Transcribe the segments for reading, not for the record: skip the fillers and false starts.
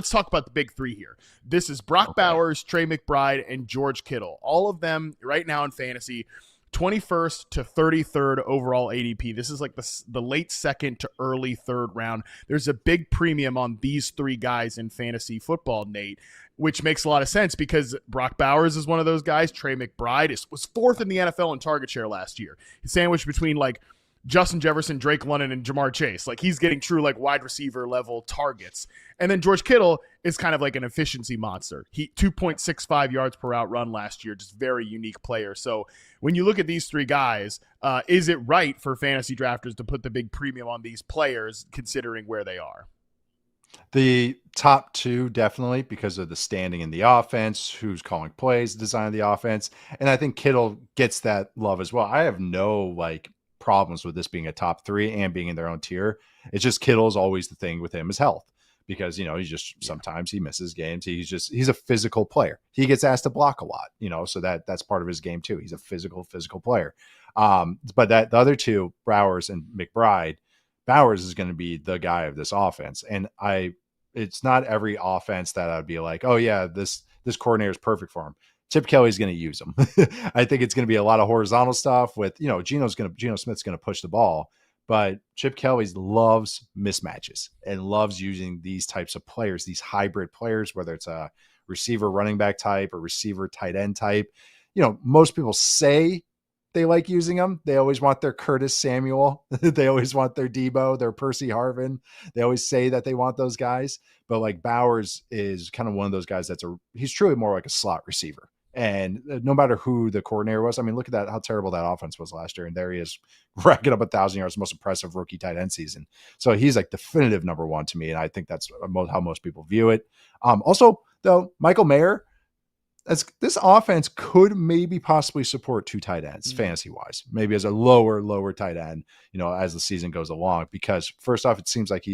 let's talk about the big three here. This is Brock Bowers, Trey McBride, and George Kittle. All of them right now in fantasy, 21st to 33rd overall ADP. This is like the late second to early third round. There's a big premium on these three guys in fantasy football, Nate, which makes a lot of sense because Brock Bowers is one of those guys. Trey McBride was fourth in the NFL in target share last year. He's sandwiched between like Justin Jefferson, Drake London, and Jamar Chase. Like he's getting true like wide receiver level targets. And then George Kittle is kind of like an efficiency monster. He 2.65 yards per route run last year, just very unique player. So when you look at these three guys, is it right for fantasy drafters to put the big premium on these players considering where they are? The top two, definitely, because of the standing in the offense, who's calling plays, design of the offense. And I think Kittle gets that love as well. I have no like problems with this being a top three and being in their own tier. It's just Kittle's always the thing with him is health, because, you know, he's just, sometimes he misses games. He's a physical player. He gets asked to block a lot, you know, so that's part of his game too. He's a physical player. But the other two, Bowers and McBride, Bowers is going to be the guy of this offense. And it's not every offense that I'd be like, oh yeah, this coordinator is perfect for him. Chip Kelly's going to use him. I think it's going to be a lot of horizontal stuff with, you know, Geno Smith's going to push the ball, but Chip Kelly loves mismatches and loves using these types of players, these hybrid players, whether it's a receiver running back type or receiver tight end type. You know, most people say they like using them. They always want their Curtis Samuel. They always want their Debo, their Percy Harvin. They always say that they want those guys, but like Bowers is kind of one of those guys he's truly more like a slot receiver. And no matter who the coordinator was, I mean, look at that, how terrible that offense was last year. And there he is racking up 1,000 yards, most impressive rookie tight end season. So he's like definitive number one to me. And I think that's how most people view it. Also though, Michael Mayer, this offense could maybe possibly support two tight ends fantasy wise, maybe as a lower tight end, you know, as the season goes along, because first off, it seems like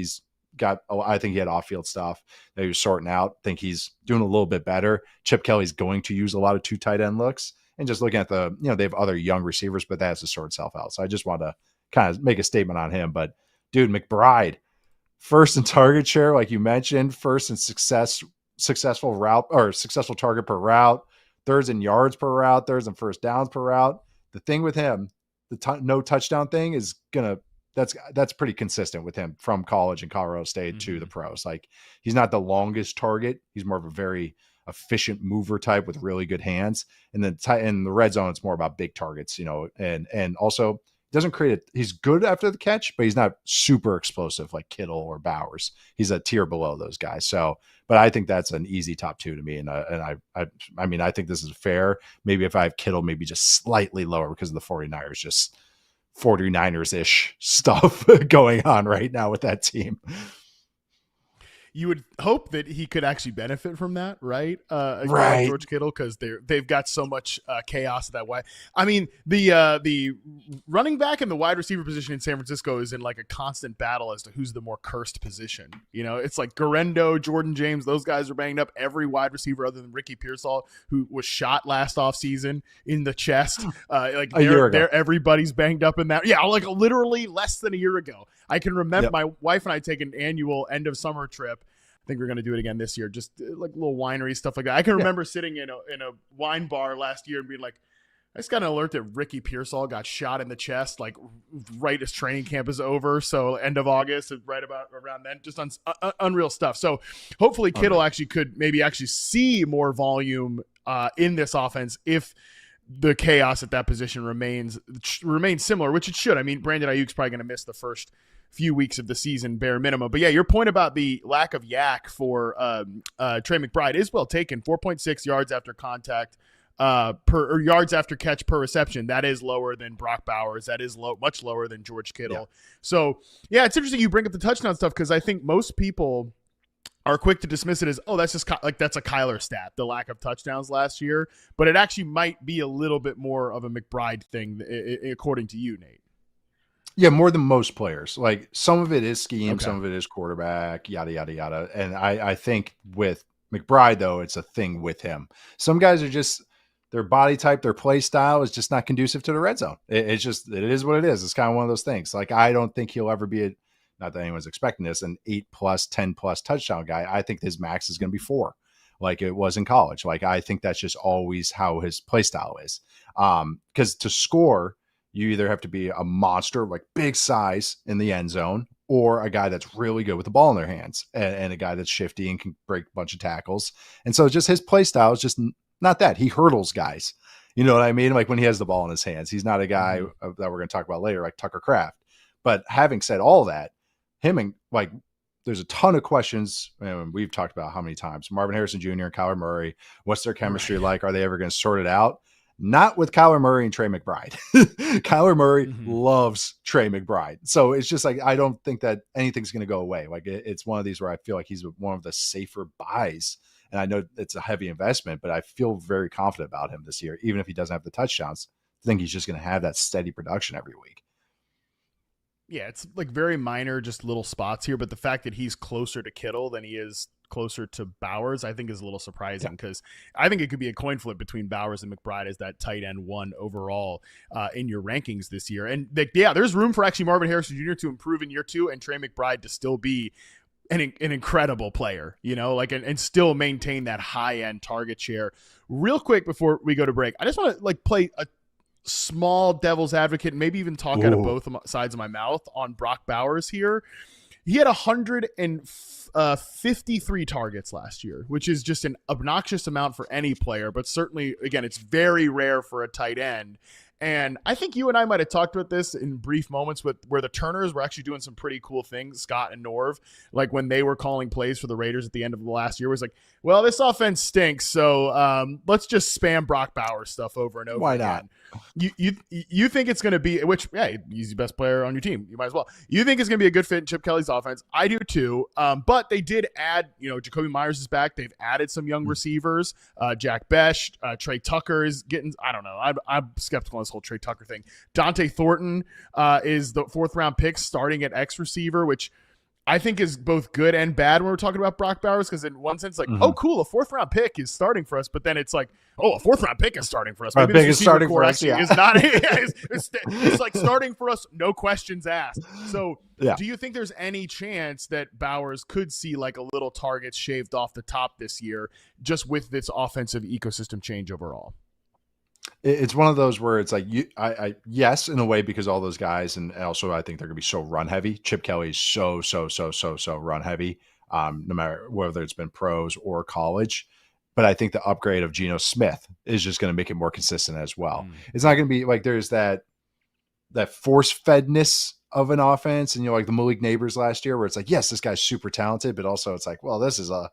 I think he had off-field stuff that he was sorting out. I think he's doing a little bit better. Chip Kelly's going to use a lot of two tight end looks, and just looking at they have other young receivers, but that has to sort itself out. So I just want to kind of make a statement on him. But dude, McBride, first in target share, like you mentioned, first in successful route or successful target per route, thirds in yards per route, thirds in first downs per route. The thing with him, no touchdown thing is that's pretty consistent with him from college and Colorado State to the pros. Like he's not the longest target. He's more of a very efficient mover type with really good hands. And then in the red zone, it's more about big targets, you know, and also doesn't he's good after the catch, but he's not super explosive like Kittle or Bowers. He's a tier below those guys. So, but I think that's an easy top two to me. And I mean, I think this is fair. Maybe if I have Kittle, maybe just slightly lower because of the 49ers, just 49ers-ish stuff going on right now with that team. You would hope that he could actually benefit from that, right? Right. George Kittle, because they've got so much chaos that way. I mean, the running back and the wide receiver position in San Francisco is in like a constant battle as to who's the more cursed position. You know, it's like Garendo, Jordan James, those guys are banged up. Every wide receiver other than Ricky Pearsall, who was shot last offseason in the chest, like a year ago. Everybody's banged up in that. Yeah, like literally less than a year ago. I can remember my wife and I take an annual end of summer trip. I think we're going to do it again this year. Just like little winery stuff like that. I can remember sitting in a wine bar last year and being like, I just got an alert that Ricky Pearsall got shot in the chest, like right as training camp is over. So end of August, right about around then, just unreal stuff. So hopefully Kittle could maybe see more volume in this offense if the chaos at that position remains similar, which it should. I mean, Brandon Ayuk's probably going to miss the first few weeks of the season, bare minimum. But yeah, your point about the lack of yak for Trey McBride is well taken. 4.6 yards after contact or yards after catch per reception. That is lower than Brock Bowers. That is much lower than George Kittle. Yeah. So yeah, it's interesting you bring up the touchdown stuff, because I think most people are quick to dismiss it as, oh, that's just like that's a Kyler stat, the lack of touchdowns last year. But it actually might be a little bit more of a McBride thing, according to you, Nate. Yeah, more than most players. Like some of it is scheme, some of it is quarterback, yada, yada, yada. And I think with McBride, though, it's a thing with him. Some guys are just, their body type, their play style is just not conducive to the red zone. It is what it is. It's kind of one of those things. Like, I don't think he'll ever be not that anyone's expecting this, an 8+, 10+ touchdown guy. I think his max is going to be 4, like it was in college. Like I think that's just always how his play style is. Because to score, you either have to be a monster, like big size in the end zone, or a guy that's really good with the ball in their hands, and a guy that's shifty and can break a bunch of tackles. And so just his play style is just not that. He hurdles guys. You know what I mean? Like when he has the ball in his hands, he's not a guy that we're going to talk about later, like Tucker Kraft. But having said all that, him and like, there's a ton of questions, and we've talked about how many times. Marvin Harrison Jr. and Kyler Murray, what's their chemistry like? Are they ever going to sort it out? Not with Kyler Murray and Trey McBride. Kyler Murray loves Trey McBride. So it's just like, I don't think that anything's going to go away. Like it's one of these where I feel like he's one of the safer buys. And I know it's a heavy investment, but I feel very confident about him this year. Even if he doesn't have the touchdowns, I think he's just going to have that steady production every week. Yeah, it's like very minor, just little spots here. But the fact that he's closer to Kittle than he is closer to Bowers, I think is a little surprising, because I think it could be a coin flip between Bowers and McBride as that tight end 1 overall in your rankings this year. And there's room for actually Marvin Harrison Jr. to improve in year 2 and Trey McBride to still be an incredible player, like, and still maintain that high end target share. Real quick before we go to break, I just want to like play a small devil's advocate, and maybe even talk out of both sides of my mouth on Brock Bowers here. He had 153 targets last year, which is just an obnoxious amount for any player, but certainly, again, it's very rare for a tight end. And I think you and I might have talked about this in brief moments where the Turners were actually doing some pretty cool things, Scott and Norv, like when they were calling plays for the Raiders at the end of the last year, was like, well, this offense stinks, so let's just spam Brock Bowers stuff over and over. Why again. You think it's going to be, which, hey, he's the best player on your team. You might as well. You think it's going to be a good fit in Chip Kelly's offense. I do too. But they did add, Jacoby Myers is back. They've added some young receivers. Jack Besh, Trey Tucker is getting, I don't know. I'm skeptical on this whole Trey Tucker thing. Dante Thornton is the 4th round pick starting at X receiver, which I think is both good and bad when we're talking about Brock Bowers, because in one sense, like, oh, cool, a 4th round pick is starting for us, but then it's like, oh, a 4th round pick is starting for us. Maybe this starting for us, is not. It's like starting for us, no questions asked. So, do you think there's any chance that Bowers could see like a little targets shaved off the top this year, just with this offensive ecosystem change overall? It's one of those where it's like, yes, in a way, because all those guys, and also I think they're going to be so run heavy. Chip Kelly is so run heavy, no matter whether it's been pros or college. But I think the upgrade of Geno Smith is just going to make it more consistent as well. It's not going to be like there's that force fedness of an offense, and like the Malik Neighbors last year, where it's like, yes, this guy's super talented, but also it's like, well, this is a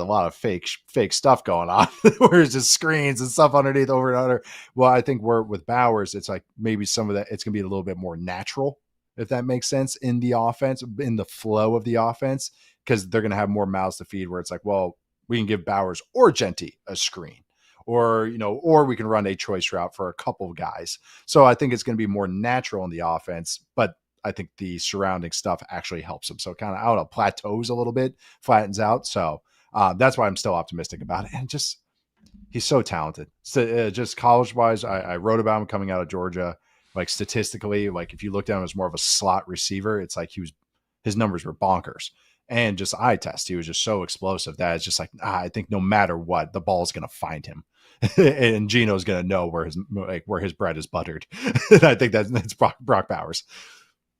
lot of fake stuff going on where it's just screens and stuff underneath over and under. Well, I think with Bowers, it's like maybe some of that, it's going to be a little bit more natural, if that makes sense, in the offense, in the flow of the offense, because they're going to have more mouths to feed, where it's like, well, we can give Bowers or Genty a screen, or we can run a choice route for a couple of guys. So I think it's going to be more natural in the offense, but I think the surrounding stuff actually helps him. So it kind of, I don't know, plateaus a little bit, flattens out. So that's why I'm still optimistic about it. And just, he's so talented. So, just college-wise, I wrote about him coming out of Georgia. Like statistically, like if you looked at him as more of a slot receiver, it's like his numbers were bonkers. And just eye test, he was just so explosive that it's just like, I think no matter what, the ball's going to find him. And Geno's going to know where his bread is buttered. And I think that's Brock Bowers.